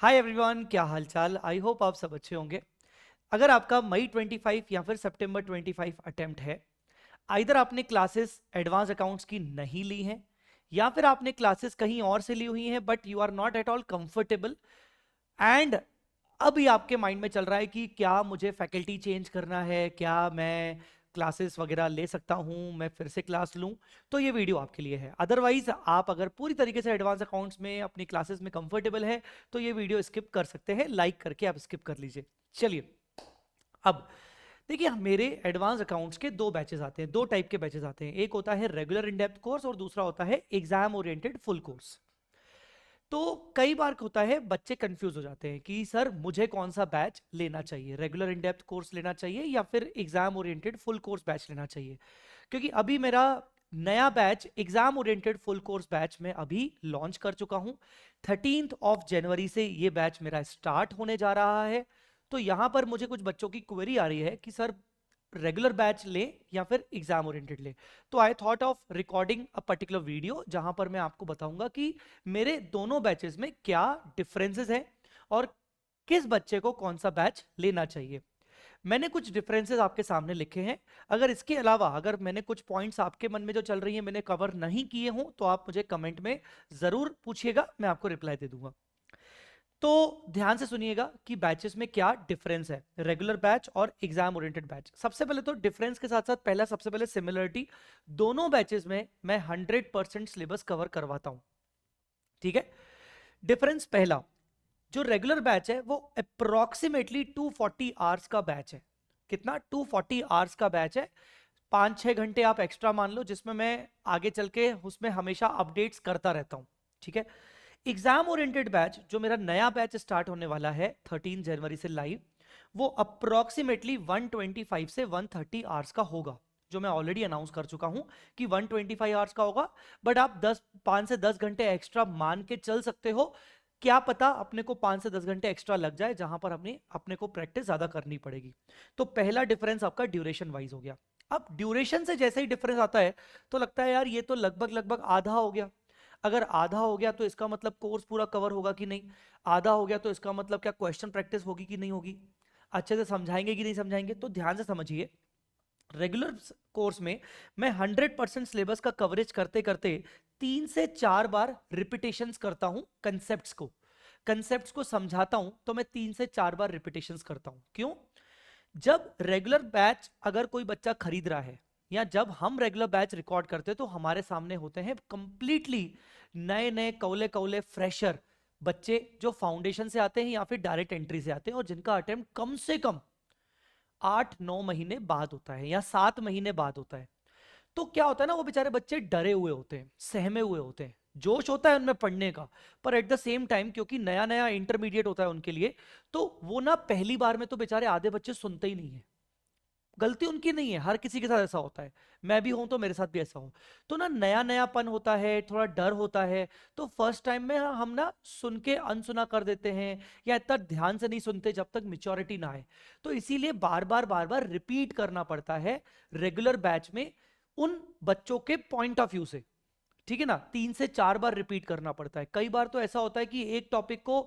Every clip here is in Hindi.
हाय एवरीवन, क्या हालचाल। आई होप आप सब अच्छे होंगे। अगर आपका मई 25 या फिर सितंबर 25 अटेम्प्ट है, आइदर आपने क्लासेस एडवांस अकाउंट्स की नहीं ली हैं या फिर आपने क्लासेस कहीं और से ली हुई हैं but you are not at all comfortable and अभी आपके माइंड में चल रहा है कि क्या मुझे फैकल्टी चेंज करना है, क्या मैं क्लासेस वगैरह ले सकता हूं, मैं फिर से क्लास लूं, तो ये वीडियो आपके लिए है। अदरवाइज आप अगर पूरी तरीके से एडवांस अकाउंट्स में अपनी क्लासेस में कंफर्टेबल है तो ये वीडियो स्किप कर सकते हैं, लाइक करके आप स्किप कर लीजिए। चलिए, अब देखिए, मेरे एडवांस अकाउंट्स के दो बैचेस आते हैं, दो टाइप के बैचेस आते हैं। एक होता है रेगुलर इन डेप्थ कोर्स और दूसरा होता है एग्जाम ओरिएंटेड फुल कोर्स। तो कई बार होता है बच्चे कंफ्यूज हो जाते हैं कि सर मुझे कौन सा बैच लेना चाहिए, रेगुलर इन डेप्थ कोर्स लेना चाहिए या फिर exam oriented full course batch लेना चाहिए। क्योंकि अभी मेरा नया batch exam oriented full course batch में अभी लॉन्च कर चुका हूं। 13 जनवरी से ये बैच मेरा स्टार्ट होने जा रहा है। तो यहां पर मुझे कुछ बच्चों की क्वेरी आ रही है कि सर रेगुलर बैच ले या फिर एग्जाम ओरिएंटेड ले। तो I thought of recording a particular video जहां पर मैं आपको बताऊंगा कि मेरे दोनों बैचेस में क्या डिफरेंसेस हैं और किस बच्चे को कौन सा बैच लेना चाहिए। मैंने कुछ डिफरेंसेस आपके सामने लिखे हैं। अगर इसके अलावा अगर मैंने कुछ पॉइंट्स आपके मन में जो चल रही है मैंने कवर नहीं किए हों तो आप मुझे कमेंट में जरूर पूछिएगा, मैं आपको रिप्लाई दे दूंगा। तो ध्यान से सुनिएगा कि बैचेस में क्या डिफरेंस है, रेगुलर बैच और एग्जाम ओरिएंटेड बैच। सबसे पहले तो डिफरेंस के साथ साथ पहला सबसे पहले सिमिलरिटी, दोनों बैचेस में मैं 100% सिलेबस कवर करवाता हूं। ठीक है। डिफरेंस पहला, जो रेगुलर बैच है वो अप्रोक्सीमेटली 240 आवर्स का बैच है। कितना? 240 आवर्स का बैच है। 5-6 घंटे आप एक्स्ट्रा मान लो जिसमें मैं आगे चल के उसमें हमेशा अपडेट्स करता रहता हूं। ठीक है। एग्जाम ओरिएंटेड बैच जो मेरा नया बैच स्टार्ट होने वाला है 13 जनवरी से लाइव, वो अप्रोक्सीमेटली 125 से 130 आवर्स का होगा। जो मैं ऑलरेडी अनाउंस कर चुका हूं कि 125 आवर्स का होगा। बट आप 5 से 10 घंटे एक्स्ट्रा मान के चल सकते हो। क्या पता अपने को 5 से 10 घंटे एक्स्ट्रा लग जाए जहां पर अपने को प्रैक्टिस ज्यादा करनी पड़ेगी। तो पहला डिफरेंस आपका ड्यूरेशन वाइज हो गया। अब ड्यूरेशन से जैसे ही डिफरेंस आता है तो लगता है यार ये तो लगभग लगभग आधा हो गया। अगर आधा हो गया तो इसका मतलब कोर्स पूरा कवर होगा कि नहीं, आधा हो गया तो इसका मतलब क्या क्वेश्चन प्रैक्टिस होगी कि नहीं होगी, अच्छे से समझाएंगे कि नहीं समझाएंगे। तो ध्यान से समझिए, रेगुलर कोर्स में मैं 100% सिलेबस का कवरेज करते करते 3 से 4 बार रिपीटेशंस करता हूं कंसेप्ट्स को समझाता हूं तो मैं 3 से 4 बार रिपीटेशंस करता हूं। क्यों? जब रेगुलर बैच अगर कोई बच्चा खरीद रहा है या जब हम रेगुलर बैच रिकॉर्ड करते हैं तो हमारे सामने होते हैं कंप्लीटली नए नए कौले कौले फ्रेशर बच्चे जो फाउंडेशन से आते हैं या फिर डायरेक्ट एंट्री से आते हैं और जिनका अटेम्प्ट कम से कम 8-9 महीने बाद होता है या 7 महीने बाद होता है। तो क्या होता है ना, वो बेचारे बच्चे डरे हुए होते हैं, सहमे हुए होते हैं, जोश होता है उनमें पढ़ने का, पर एट द सेम टाइम क्योंकि नया नया इंटरमीडिएट होता है उनके लिए, तो वो ना पहली बार में तो बेचारे आधे बच्चे सुनते ही नहीं है। गलती उनकी नहीं है, हर किसी के साथ ऐसा होता है, मैं भी हूं तो मेरे साथ भी ऐसा हो। तो ना नया नयापन होता है, थोड़ा डर होता है, तो फर्स्ट टाइम में हम ना सुन के अनसुना कर देते हैं या इतना ध्यान से नहीं सुनते जब तक मिच्योरिटी ना आए। तो इसीलिए बार बार रिपीट करना पड़ता है रेगुलर बैच में उन बच्चों के पॉइंट ऑफ व्यू से। ठीक है ना, 3 से 4 बार रिपीट करना पड़ता है। कई बार तो ऐसा होता है कि एक टॉपिक को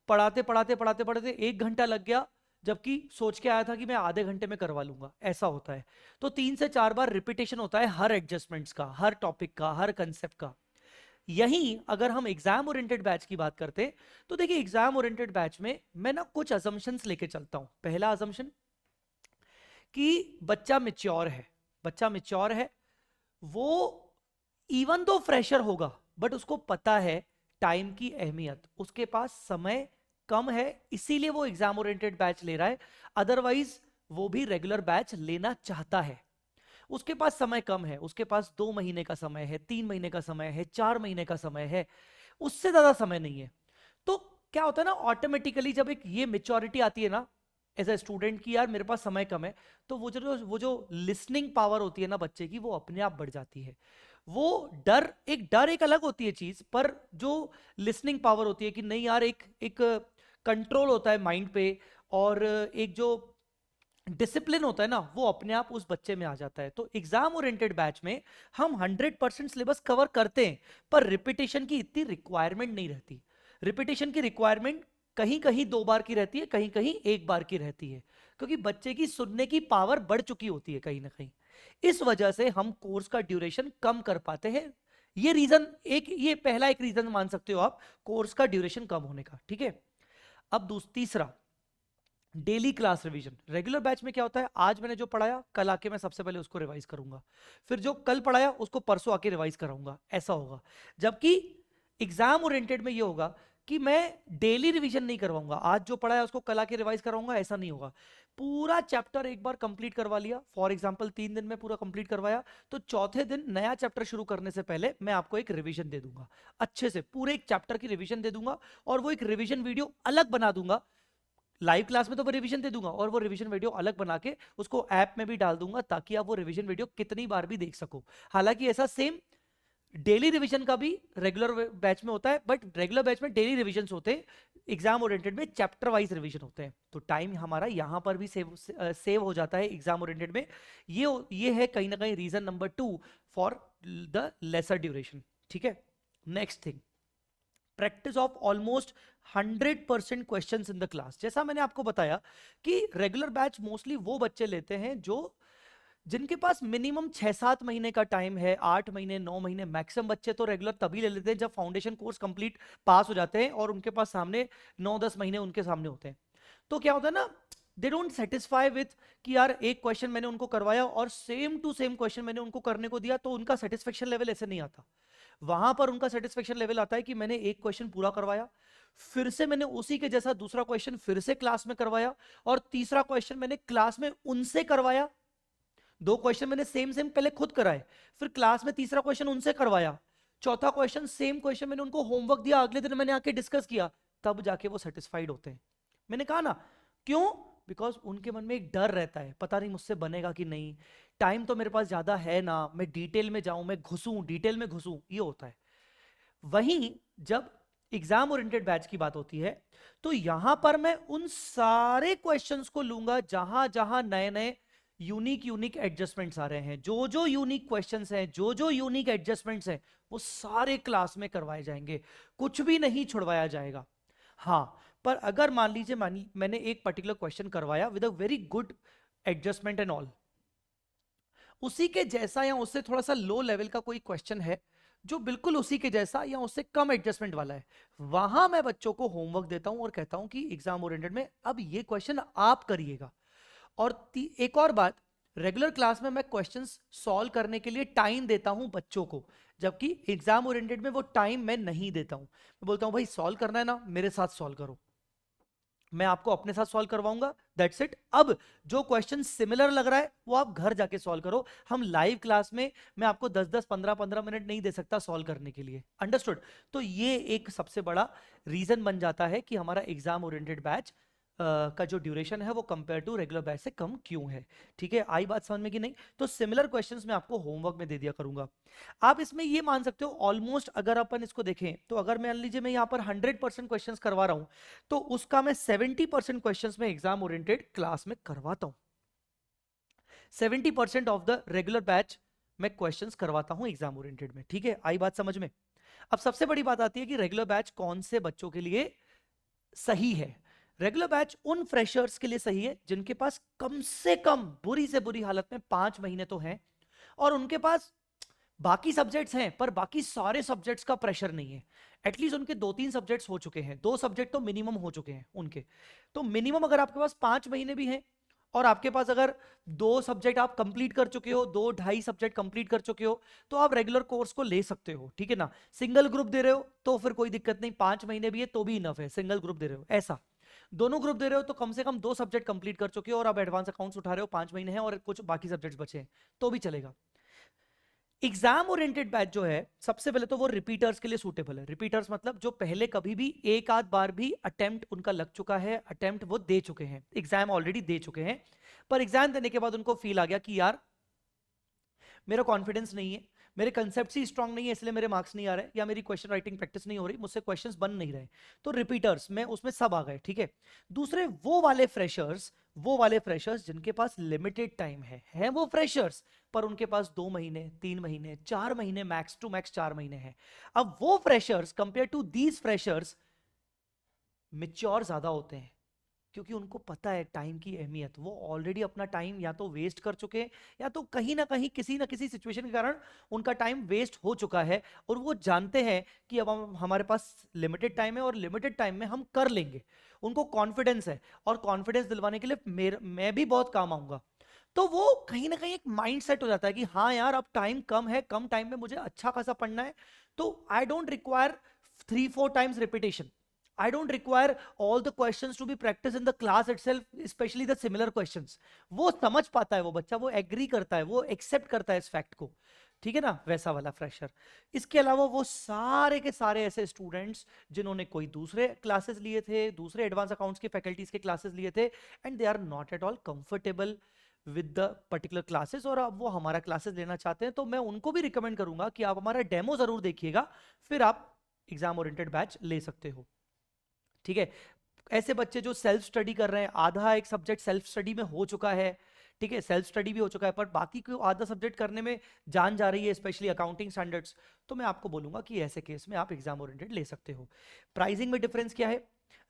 पढ़ाते पढ़ाते 1 घंटा लग गया, जबकि सोच के आया था कि मैं आधे घंटे में करवा लूंगा, ऐसा होता है। तो 3 से 4 बार रिपीटेशन होता है हर एडजस्टमेंट्स का, हर टॉपिक का, हर कंसेप्ट का। यहीं अगर हम एग्जाम ओरिएंटेड बैच की बात करते तो देखिए, एग्जाम ओरिएंटेड बैच में मैं ना कुछ अजम्पशंस लेके चलता हूं। पहला अजम्पशन कि बच्चा मिच्योर है, वो इवन तो फ्रेशर होगा बट उसको पता है टाइम की अहमियत, उसके पास समय कम है, इसीलिए वो एग्जाम ओरिएंटेड बैच ले रहा है। अदरवाइज वो भी रेगुलर बैच लेना चाहता है। उसके पास समय कम है, उसके पास 2 महीने का समय है, 3 महीने का समय है, 4 महीने का समय है, उससे ज्यादा समय नहीं है। तो क्या होता है ना, ऑटोमेटिकली जब एक ये मेच्योरिटी आती है ना एज ए स्टूडेंट की, यार मेरे पास समय कम है, तो वो जो लिसनिंग पावर होती है ना बच्चे की, वो अपने आप बढ़ जाती है। वो डर एक अलग होती है चीज, पर जो लिसनिंग पावर होती है कि नहीं यार, एक एक कंट्रोल होता है माइंड पे, और एक जो डिसिप्लिन होता है ना, वो अपने आप उस बच्चे में आ जाता है। तो एग्जाम ओरिएंटेड बैच में हम 100% सिलेबस कवर करते हैं, पर रिपीटेशन की इतनी रिक्वायरमेंट नहीं रहती। रिपीटेशन की रिक्वायरमेंट कहीं कहीं 2 बार की रहती है, कहीं कहीं 1 बार की रहती है, क्योंकि बच्चे की सुनने की पावर बढ़ चुकी होती है कहीं ना कहीं। इस वजह से हम कोर्स का ड्यूरेशन कम कर पाते हैं। ये रीजन एक, ये पहला एक रीजन मान सकते हो आप कोर्स का ड्यूरेशन कम होने का, ठीक है। अब तीसरा, daily class revision. Regular batch में क्या होता है, आज मैंने जो पढ़ाया कल आके मैं सबसे पहले उसको रिवाइज करूंगा, फिर जो कल पढ़ाया उसको परसों आके रिवाइज कराऊंगा, ऐसा होगा। जबकि एग्जाम ओरिएंटेड में ये होगा कि मैं डेली रिवीजन नहीं करवाऊंगा, आज जो पढ़ा है उसको कल आके रिवाइज कराऊंगा, ऐसा नहीं होगा। पूरा चैप्टर एक बार कंप्लीट करवा लिया, फॉर एग्जांपल 3 दिन में पूरा कंप्लीट करवाया, तो चौथे दिन नया चैप्टर शुरू करने से पहले मैं आपको एक रिवीजन दे दूंगा, अच्छे से पूरे एक चैप्टर की रिवीजन दे दूंगा, और वो एक रिवीजन वीडियो अलग बना दूंगा। लाइव क्लास में तो वो रिवीजन दे दूंगा, और वो रिवीजन वीडियो अलग बना के उसको ऐप में भी डाल दूंगा, ताकि आप वो रिवीजन वीडियो कितनी बार भी देख सको। हालांकि ऐसा सेम डेली रिवीजन का भी रेगुलर बैच में होता है, बट रेगुलर बैच में डेली रिवीजन होते हैं, एग्जाम ओरिएंटेड में चैप्टर वाइज रिवीजन होते हैं, तो टाइम हमारा यहां पर भी सेव हो जाता है एग्जाम ओरिएंटेड में। ये है कहीं ना कहीं reason number 2 for the lesser duration, ठीक है। Next thing, practice of almost 100% questions in the class. जैसा मैंने आपको बताया कि रेगुलर बैच मोस्टली वो बच्चे लेते हैं जो जिनके पास मिनिमम 6-7 महीने का टाइम है, 8 महीने 9 महीने मैक्सिमम। बच्चे तो रेगुलर तभी ले लेते हैं जब फाउंडेशन कोर्स कंप्लीट पास हो जाते हैं और उनके पास सामने 9-10 महीने उनके सामने होते हैं। तो क्या होता है ना, दे डोंट सेटिस्फाई विथ कि यार एक क्वेश्चन मैंने उनको करवाया और सेम टू सेम क्वेश्चन मैंने उनको करने को दिया, तो उनका सेटिस्फेक्शन लेवल ऐसे नहीं आता। वहां पर उनका सेटिस्फेक्शन लेवल आता है कि मैंने एक क्वेश्चन पूरा करवाया, फिर से मैंने उसी के जैसा दूसरा क्वेश्चन फिर से क्लास में करवाया, और तीसरा क्वेश्चन मैंने क्लास में उनसे करवाया। 2 क्वेश्चन मैंने सेम सेम पहले खुद कराए, फिर क्लास में तीसरा क्वेश्चन उनसे करवाया, चौथा क्वेश्चन सेम क्वेश्चन मैंने उनको होमवर्क दिया, अगले दिन मैंने आके डिस्कस किया, तब जाके वो सेटिस्फाइड होते हैं। मैंने कहा ना, क्यों? बिकॉज उनके मन में एक डर रहता है, पता नहीं मुझसे बनेगा कि नहीं, टाइम तो मेरे पास ज्यादा है ना, मैं डिटेल में जाऊं, मैं घुसूं, डिटेल में घुसूं, ये होता है। वहीं जब एग्जाम ओरिएंटेड बैच की बात होती है, तो यहां पर मैं उन सारे क्वेश्चंस को लूंगा जहां जहां नए नए यूनिक एडजस्टमेंट्स आ रहे हैं। जो जो यूनिक क्वेश्चंस हैं, जो जो यूनिक एडजस्टमेंट्स हैं, वो सारे क्लास में करवाए जाएंगे, कुछ भी नहीं छुड़वाया जाएगा। हाँ, पर अगर मान लीजिए मैंने एक पर्टिकुलर क्वेश्चन करवाया with a very good adjustment and all, उसी के जैसा या उससे थोड़ा सा लो लेवल का कोई क्वेश्चन है जो बिल्कुल उसी के जैसा या उससे कम एडजस्टमेंट वाला है, वहां मैं बच्चों को होमवर्क देता हूं और कहता हूं कि एग्जाम ओरिएंटेड में अब ये क्वेश्चन आप करिएगा। और एक और बात, रेगुलर क्लास में मैं क्वेश्चंस सॉल्व करने के लिए टाइम देता हूं बच्चों को, जबकि एग्जाम ओरिएंटेड में वो टाइम मैं नहीं देता हूं। मैं बोलता हूं भाई सॉल्व करना है ना, मेरे साथ सॉल्व करो, मैं आपको अपने साथ सॉल्व करवाऊंगा, दैट्स इट। अब जो क्वेश्चन सिमिलर लग रहा है वो आप घर जाके सॉल्व करो, हम लाइव क्लास में मैं आपको 10-10 15-15 मिनट नहीं दे सकता सॉल्व करने के लिए, अंडरस्टूड। तो ये एक सबसे बड़ा रीजन बन जाता है कि हमारा एग्जाम ओरिएंटेड बैच का जो ड्यूरेशन है वो कंपेयर टू रेगुलर बैच से कम क्यों है, ठीक है। आई बात समझ में कि नहीं? तो सिमिलर क्वेश्चंस मैं आपको होमवर्क में दे दिया करूंगा। आप इसमें ये मान सकते हो ऑलमोस्ट, अगर अपन इसको देखें तो अगर मान लीजिए मैं यहाँ पर 100% क्वेश्चंस करवा रहा हूं, तो उसका मैं 70% क्वेश्चंस में एग्जाम ओरिएंटेड क्लास में करवाता हूं। 70% ऑफ द रेगुलर बैच मैं क्वेश्चंस करवाता हूं एग्जाम ओरिएंटेड में, ठीक है। आई बात समझ में? अब सबसे बड़ी बात आती है कि रेगुलर बैच कौन से बच्चों के लिए सही है। रेगुलर बैच उन फ्रेशर्स के लिए सही है जिनके पास कम से कम बुरी से बुरी हालत में 5 महीने तो हैं, और उनके पास बाकी सब्जेक्ट्स हैं पर बाकी सारे सब्जेक्ट्स का प्रेशर नहीं है। एटलीस्ट उनके 2-3 सब्जेक्ट्स हो चुके हैं, 2 सब्जेक्ट तो मिनिमम हो चुके हैं उनके। तो मिनिमम अगर आपके पास 5 महीने भी हैं, और आपके पास अगर 2 सब्जेक्ट आप कंप्लीट कर चुके हो, 2-2.5 सब्जेक्ट कंप्लीट कर चुके हो, तो आप रेगुलर कोर्स को ले सकते हो, ठीक है ना। सिंगल ग्रुप दे रहे हो तो फिर कोई दिक्कत नहीं, 5 महीने भी है तो भी इनफ है, सिंगल ग्रुप दे रहे हो ऐसा। दोनों ग्रुप दे रहे हो तो कम से कम 2 सब्जेक्ट कंप्लीट कर चुके हो और आप एडवांस अकाउंट्स उठा रहे हो, 5 महीने हैं और कुछ बाकी सब्जेक्ट्स बचे हैं, तो भी चलेगा। एग्जाम ओरिएंटेड बैच जो है, सबसे पहले तो वो रिपीटर्स के लिए सूटेबल है। रिपीटर्स मतलब जो पहले कभी भी एक आध बार भी अटेम्प्ट उनका लग चुका है, अटेम्प्ट वो दे चुके हैं, एग्जाम ऑलरेडी दे चुके हैं, पर एग्जाम देने के बाद उनको फील आ गया कि यार मेरा कॉन्फिडेंस नहीं है, मेरे कंसेप्ट ही स्ट्रांग नहीं है, इसलिए मेरे मार्क्स नहीं आ रहे, या मेरी क्वेश्चन राइटिंग प्रैक्टिस नहीं हो रही, मुझसे क्वेश्चंस बन नहीं रहे, तो रिपीटर्स में उसमें सब आ गए, ठीक है। दूसरे वो वाले फ्रेशर्स जिनके पास लिमिटेड टाइम है वो फ्रेशर्स, पर उनके पास 2 महीने 3 महीने 4 महीने मैक्स टू मैक्स 4 महीने हैं। अब वो freshers compare to these freshers mature ज्यादा होते हैं, क्योंकि उनको पता है टाइम की अहमियत। वो ऑलरेडी अपना टाइम या तो वेस्ट कर चुके हैं, या तो कहीं ना कहीं किसी ना किसी सिचुएशन के कारण उनका टाइम वेस्ट हो चुका है, और वो जानते हैं कि अब हम हमारे पास लिमिटेड टाइम है और लिमिटेड टाइम में हम कर लेंगे। उनको कॉन्फिडेंस है, और कॉन्फिडेंस दिलवाने के लिए मैं भी बहुत काम आऊंगा। तो वो कहीं ना कहीं एक माइंड सेट हो जाता है कि हाँ यार, अब टाइम कम है, कम टाइम में मुझे अच्छा खासा पढ़ना है, तो I don't require 3-4 times repetition. I don't require all the questions to be practiced in the class itself, especially the similar questions. वो समझ पाता है वो बच्चा, वो एग्री करता है, वो एक्सेप्ट करता है इस फैक्ट को, ठीक है ना, वैसा वाला फ्रेशर। इसके अलावा वो सारे के सारे ऐसे स्टूडेंट्स जिन्होंने कोई दूसरे क्लासेस लिए थे, दूसरे एडवांस अकाउंट्स के फैकल्टीज के क्लासेस लिए थे, and they are not at all comfortable with the particular classes, और अब वो हमारा क्लासेस लेना चाहते हैं, तो मैं उनको भी रिकमेंड करूंगा कि आप हमारा डेमो जरूर देखिएगा, फिर आप एग्जाम ओरिएंटेड बैच ले सकते हो, ठीक है। ऐसे बच्चे जो सेल्फ स्टडी कर रहे हैं, आधा एक सब्जेक्ट सेल्फ स्टडी में हो चुका है, ठीक है, सेल्फ स्टडी भी हो चुका है, पर बाकी को आधा सब्जेक्ट करने में जान जा रही है, स्पेशली अकाउंटिंग स्टैंडर्ड्स, तो मैं आपको बोलूंगा कि ऐसे केस में आप एग्जाम ओरिएंटेड ले सकते हो। प्राइसिंग में डिफरेंस क्या है?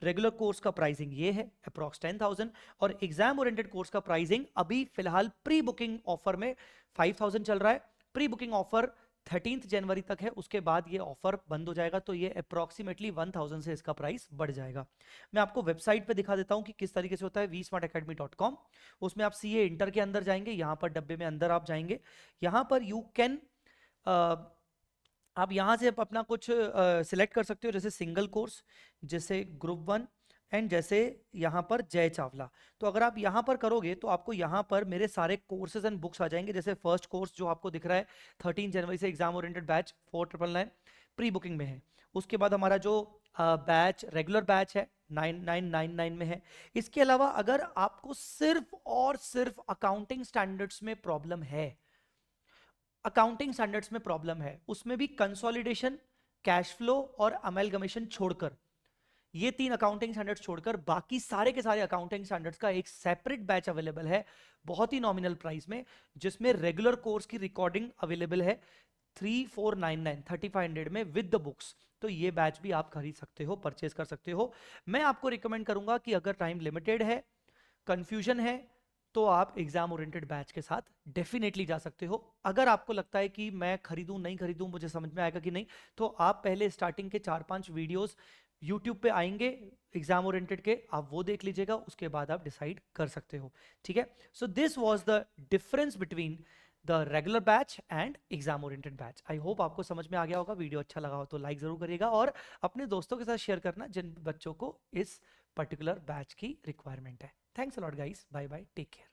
रेगुलर कोर्स का प्राइसिंग ये है अप्रॉक्स 10,000, और एग्जाम ओरिएंटेड कोर्स का प्राइसिंग अभी फिलहाल प्री बुकिंग ऑफर में 5,000 चल रहा है। प्री बुकिंग ऑफर 13 जनवरी तक है, उसके बाद ये ऑफर बंद हो जाएगा, तो ये अप्रॉक्सीमेटली 1,000 से इसका प्राइस बढ़ जाएगा। मैं आपको वेबसाइट पे दिखा देता हूँ कि किस तरीके से होता है, vsmartacademy.com। उसमें आप सीए इंटर के अंदर जाएंगे, यहाँ पर डब्बे में अंदर आप जाएंगे, यहाँ पर यू कैन आप यहाँ से अपना कुछ सिलेक्ट कर सकते हो, जैसे सिंगल कोर्स, जैसे ग्रुप 1, एंड जैसे यहाँ पर जय चावला। तो अगर आप यहाँ पर करोगे तो आपको यहाँ पर मेरे सारे कोर्सेज एंड बुक्स आ जाएंगे। जैसे फर्स्ट कोर्स जो आपको दिख रहा है 13 जनवरी से exam oriented batch 4999 pre booking में है। उसके बाद हमारा जो बैच रेगुलर बैच है 9999 में है। इसके अलावा अगर आपको सिर्फ और सिर्फ अकाउंटिंग स्टैंडर्ड्स में प्रॉब्लम है, अकाउंटिंग स्टैंडर्ड्स में प्रॉब्लम है, उसमें भी कंसोलिडेशन, कैश फ्लो और अमेलगमेशन छोड़कर, ये 3 अकाउंटिंग स्टैंडर्ड्स छोड़कर बाकी सारे के सारे अकाउंटिंग स्टैंडर्ड्स का एक सेपरेट बैच अवेलेबल है, बहुत ही नॉमिनल प्राइस में, जिसमें रेगुलर कोर्स की रिकॉर्डिंग अवेलेबल है 3499 में विद द बुक्स। तो ये बैच भी आप खरीद सकते हो, परचेज कर सकते हो। मैं आपको रिकमेंड करूंगा कि अगर टाइम लिमिटेड है, कंफ्यूजन है, तो आप एग्जाम ओरिएंटेड बैच के साथ डेफिनेटली जा सकते हो। अगर आपको लगता है कि मैं खरीदूं नहीं खरीदूं, मुझे समझ में आएगा कि नहीं, तो आप पहले स्टार्टिंग के 4-5 वीडियोस यूट्यूब पे आएंगे एग्जाम ओरिएंटेड के, आप वो देख लीजिएगा, उसके बाद आप डिसाइड कर सकते हो, ठीक है। So this was the difference between the regular batch and exam oriented batch. I hope आपको समझ में आ गया होगा। वीडियो अच्छा लगा हो तो लाइक जरूर करिएगा, और अपने दोस्तों के साथ शेयर करना जिन बच्चों को इस पर्टिकुलर बैच की रिक्वायरमेंट है। Thanks a lot guys, bye bye, take care.